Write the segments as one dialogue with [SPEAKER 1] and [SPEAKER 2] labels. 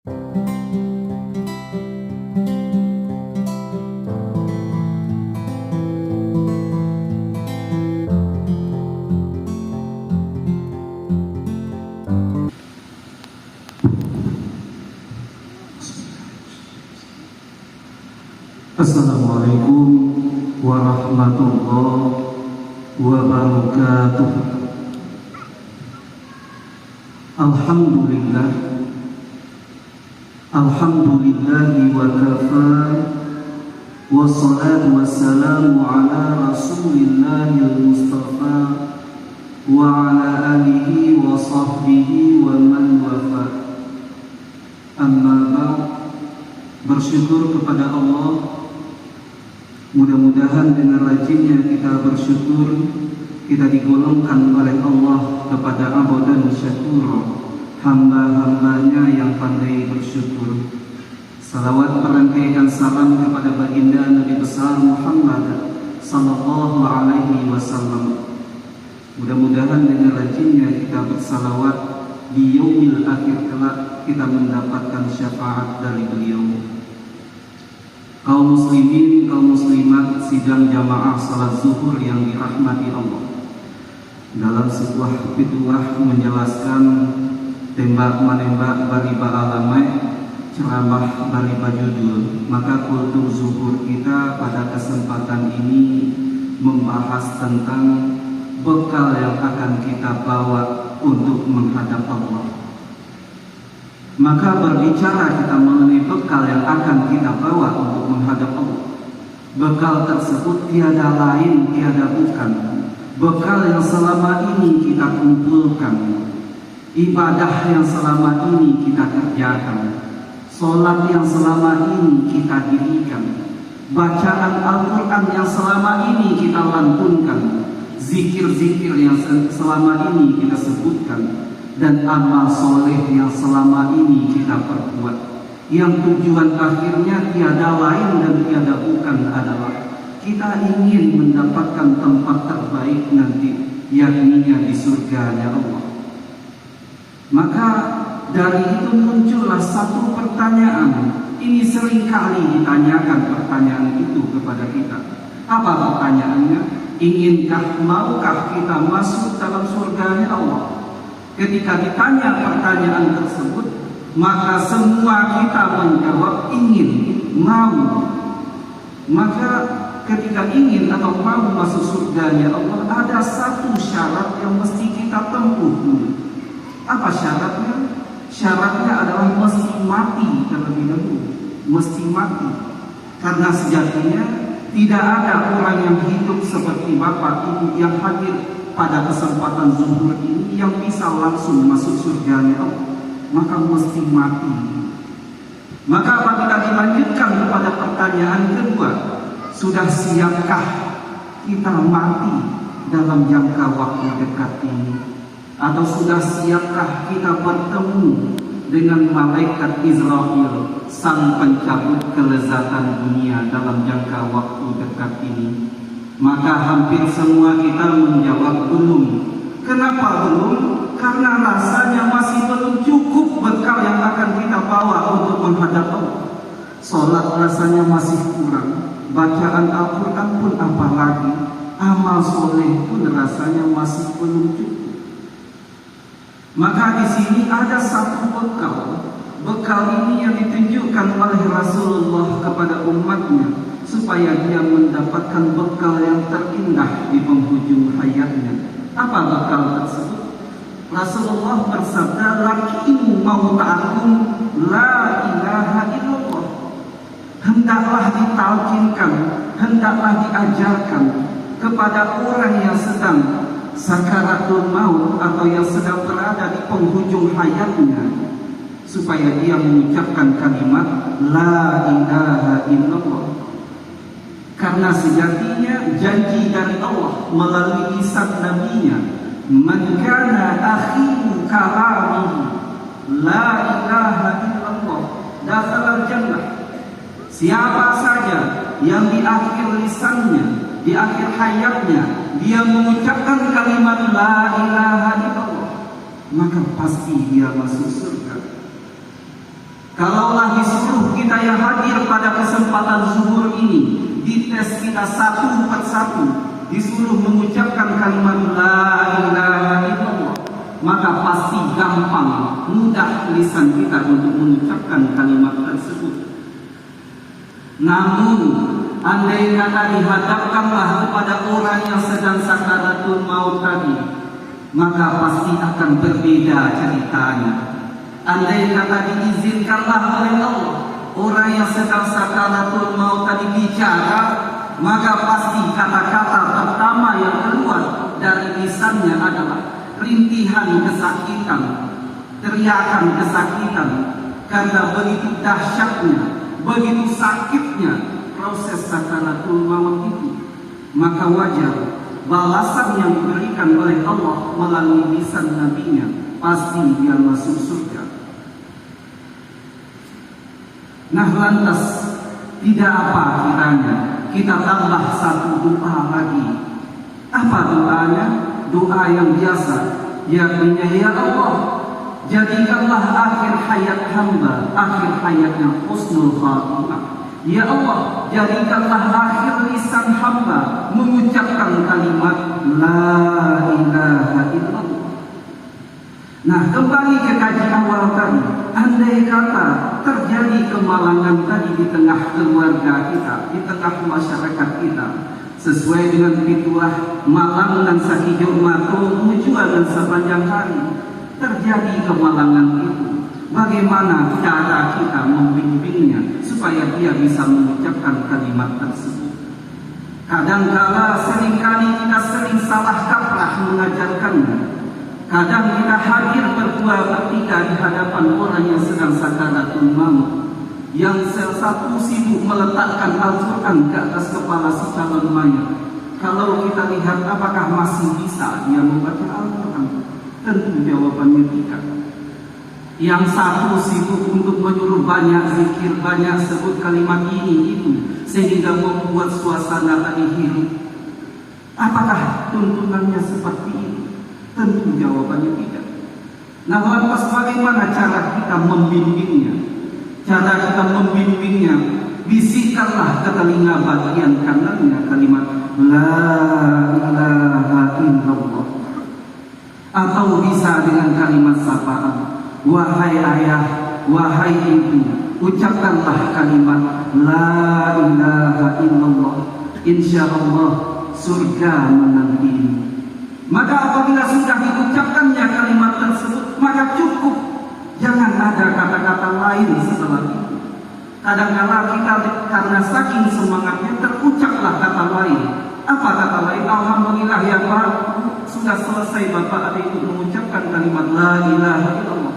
[SPEAKER 1] Assalamualaikum warahmatullahi wabarakatuh. Alhamdulillah, alhamdulillahi wa kafa, wassalatu wassalamu ala rasulillahil mustafa wa ala alihi wa sahbihi wa man wafa. Amma ba'd, bersyukur kepada Allah. Mudah-mudahan dengan rajinnya kita bersyukur, kita digolongkan oleh Allah kepada abadan syakur, hamba-hambanya yang pandai bersyukur. Salawat berangkaikan salam kepada baginda Nabi besar Muhammad sallallahu alaihi wasallam. Mudah-mudahan dengan rajinnya kita bersalawat di yaumil akhir kelak kita mendapatkan syafaat dari beliau. Kaum muslimin, kaum muslimat, sidang jamaah salat zuhur yang dirahmati Allah. Dalam sebuah fituah menjelaskan tembak menembak bariba alamai, ceramah bariba judul, maka kultur zuhur kita pada kesempatan ini membahas tentang bekal yang akan kita bawa untuk menghadap Allah. Maka berbicara kita mengenai bekal yang akan kita bawa untuk menghadap Allah. Bekal tersebut tiada lain, tiada bukan bekal yang selama ini kita kumpulkan, ibadah yang selama ini kita kerjakan, sholat yang selama ini kita dirikan, bacaan Al-Quran yang selama ini kita lantunkan, zikir-zikir yang selama ini kita sebutkan, dan amal soleh yang selama ini kita perbuat, yang tujuan akhirnya tiada lain dan tiada bukan adalah kita ingin mendapatkan tempat terbaik nanti, yakni di surganya Allah. Maka dari itu muncullah satu pertanyaan. Ini seringkali ditanyakan pertanyaan itu kepada kita. Apa pertanyaannya? Maukah kita masuk dalam surganya Allah? Ketika ditanya pertanyaan tersebut, maka semua kita menjawab ingin, mau. Maka ketika ingin atau mau masuk surganya Allah, ada satu syarat yang mesti kita tempuh dulu. Apa syaratnya? Syaratnya adalah mesti mati terlebih dahulu. Mesti mati. Karena sejatinya tidak ada orang yang hidup seperti Bapak Ibu yang hadir pada kesempatan zuhur ini yang bisa langsung masuk surganya Allah, maka mesti mati. Maka apabila dilanjutkan kepada pertanyaan kedua, sudah siapkah kita mati dalam jangka waktu dekat ini? Atau sudah siapkah kita bertemu dengan malaikat Israel, sang pencabut kelezatan dunia dalam jangka waktu dekat ini? Maka hampir semua kita menjawab belum. Kenapa belum? Karena rasanya masih belum cukup bekal yang akan kita bawa untuk menghadap Allah. Sholat rasanya masih kurang, bacaan Al-Quran pun apalagi, amal soleh pun rasanya masih belum cukup. Maka di sini ada satu bekal. Bekal ini yang ditunjukkan oleh Rasulullah kepada umatnya, supaya dia mendapatkan bekal yang terindah di penghujung hayatnya. Apa bekal tersebut? Rasulullah bersabda, lakimu mau ta'akum la ilaha illallah. Hendaklah ditalkinkan, hendaklah diajarkan kepada orang yang sedang sakaratul maut atau yang sedang berada di penghujung hayatnya, supaya dia mengucapkan kalimat la ilaha illallah. Karena sejatinya janji dari Allah melalui lisan nabinya, man kana akhiru kalamihi la ilaha illallah dakhala jannah. Siapa saja yang di akhir lisannya, di akhir hayatnya, dia mengucapkan kalimat la ilaha illallah, maka pasti dia masuk surga. Kalaulah disuruh kita yang hadir pada kesempatan zuhur ini, dites kita satu per satu, disuruh mengucapkan kalimat la ilaha illallah, maka pasti gampang, mudah lisan kita untuk mengucapkan kalimat tersebut. Namun, andai kata dihadapkanlah kepada orang yang sedang sakaratul maut tadi, maka pasti akan berbeda ceritanya. Andai kata diizinkanlah oleh Allah orang yang sedang sakaratul maut tadi bicara, maka pasti kata-kata pertama yang keluar dari lisannya adalah rintihan kesakitan, teriakan kesakitan, karena begitu dahsyatnya, begitu sakitnya proses sakaratul maut itu. Maka wajar balasan yang diberikan oleh Allah melalui lisan nabinya, pasti dia masuk surga. Nah, lantas tidak apa kiranya kita tambah satu doa lagi. Apa doanya? Doa yang biasa, yakni ya Allah, jadikanlah akhir hayat hamba akhir hayatnya husnul khatimah. Ya Allah, jadikanlah akhir lisan hamba mengucapkan kalimat la ilaha illallah. Nah, kembali ke kaji awal tadi, andai kata terjadi kemalangan tadi di tengah keluarga kita, di tengah masyarakat kita, sesuai dengan fitulah malang dan sakijo mato mujuan dan sepanjang hari, terjadi kemalangan itu, bagaimana cara kita membimbingnya supaya dia bisa mengucapkan kalimat tersebut? Kadangkala seringkali kita sering salah kaprah mengajarkannya. Kadang kita hadir berdua bertiga di hadapan orang yang sedang sakaratul maut, yang salah satu sibuk meletakkan Al-Quran ke atas kepala si calon mayat. Kalau kita lihat apakah masih bisa dia membaca Al-Quran? Tentu jawabannya tidak. Yang satu sibuk untuk menyuruh banyak zikir, banyak sebut kalimat ini itu, sehingga membuat suasana tadi hidup. Apakah tuntunannya seperti ini? Tentu jawabannya tidak. Nah, lantas bagaimana cara kita membimbingnya? Cara kita membimbingnya, bisikkanlah ke telinga bagian kanannya kalimat la ilaha illallah. Atau bisa dengan kalimat sapaan, wahai ayah, wahai ibu, ucapkanlah kalimat la ilaha illallah. Insya Allah surga menantimu. Maka apabila sudah diucapkannya kalimat tersebut, maka cukup, jangan ada kata-kata lain setelah itu. Kadang-kadang kita karena saking semangatnya terucaplah kata lain. Apa kata lain? Alhamdulillah ya Pak, sudah selesai Bapak adik mengucapkan kalimat la ilaha illallah.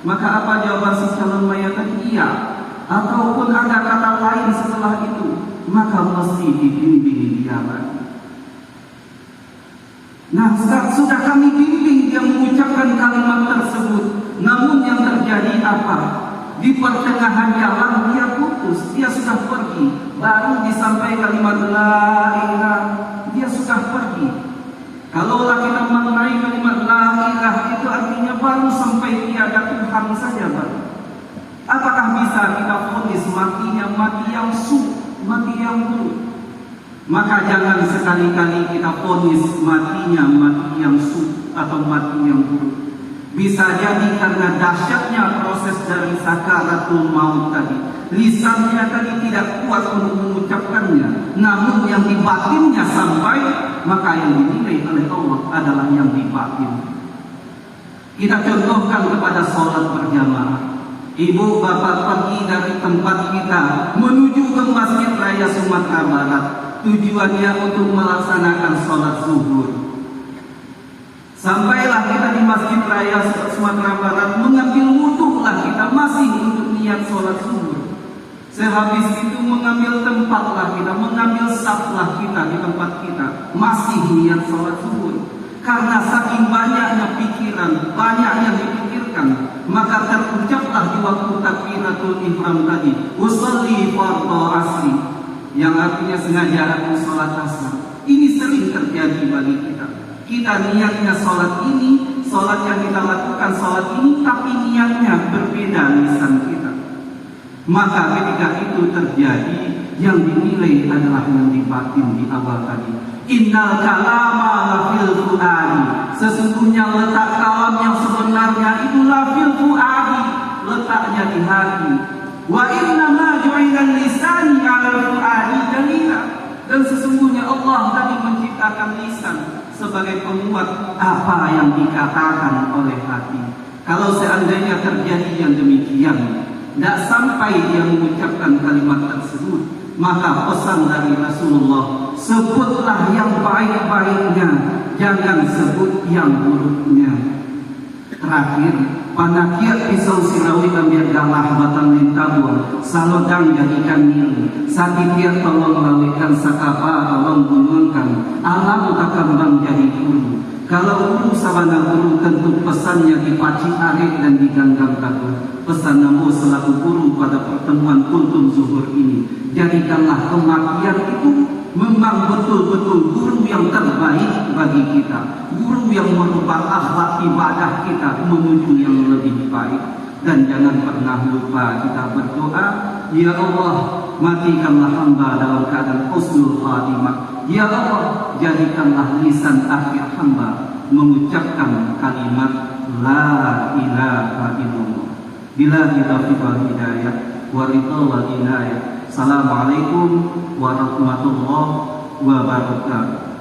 [SPEAKER 1] Maka apa jawaban si calon mayat tadi? Iya. Ataupun ada kata lain setelah itu, maka mesti dibimbing dia lagi. Nah, sudah kami bimbing dia mengucapkan kalimat tersebut, namun yang terjadi apa? Di pertengahan jalan dia putus, dia sudah pergi. Baru disampaikan kalimat la ilaha, dia sudah pergi. Kalaulah kita mengenai kalimat la ilaha itu artinya baru sampai tiada Tuhan saja baru. Apakah bisa kita vonis matinya mati yang mati yang buruk? Maka jangan sekali-kali kita vonis matinya mati yang atau mati yang buruk. Bisa jadi karena dahsyatnya proses dari sakaratul maut tadi, lisannya tadi tidak kuat untuk mengucapkannya, namun yang di batinnya sampai, maka yang dinilai oleh Allah adalah yang di batin. Kita contohkan kepada sholat berjamaah. Ibu bapak pergi dari tempat kita menuju ke Masjid Raya Sumatera Barat, tujuannya untuk melaksanakan sholat zuhur. Sampailah kita di Masjid Raya Sumatera Barat, mengambil wudhulah kita masih untuk niat sholat zuhur. Sehabis itu mengambil tempatlah kita, mengambil saflah kita di tempat kita, masih niat sholat zuhur. Karena saking banyaknya pikiran, banyak yang dipikirkan, maka terucaplah di waktu takbiratul ihram tadi, usolli fardhu asri, yang artinya sengaja aku sholat asar. Ini sering terjadi bagi kita. Kita niatnya sholat ini, sholat yang kita lakukan sholat ini, tapi niatnya berbeda lisan kita. Maka ketika itu terjadi, yang dinilai adalah yang di batin di awal tadi. Innal kalama lafil fuadi. Sesungguhnya letak kalam yang sebenarnya itu lafil fuadi, letaknya di hati. Wa inna ma ju'ilal lisani 'alal fuadi dalila. Dan sesungguhnya Allah tadi menciptakan lisan sebagai penguat apa yang dikatakan oleh hati. Kalau seandainya terjadi yang demikian, tidak sampai dia mengucapkan kalimat tersebut, maka pesan dari Rasulullah, sebutlah yang baik-baiknya, jangan sebut yang buruknya. Terakhir, panakiat pisau sirawi ambil galah batang lintabur, salodang jadikan nil, sakitiat tolong lawikan sakapa tolong gunungkan, alam takambang jadi guru. Kalau guru sabana guru tentu pesannya dipaci arif dan diganggang takut. Pesan Nabi selaku guru pada pertemuan kultum zuhur ini, jadikanlah kematian itu memang betul-betul guru yang terbaik bagi kita, guru yang merubah akhlak ibadah kita menuju yang lebih baik. Dan jangan pernah lupa kita berdoa, ya Allah, matikanlah hamba dalam keadaan husnul khatimah. Ya Allah, jadikanlah lisan akhir hamba mengucapkan kalimat la ilaha illallah. Billahi taufiq wal hidayah wa ridha wal inayah. Assalamualaikum warahmatullahi wabarakatuh.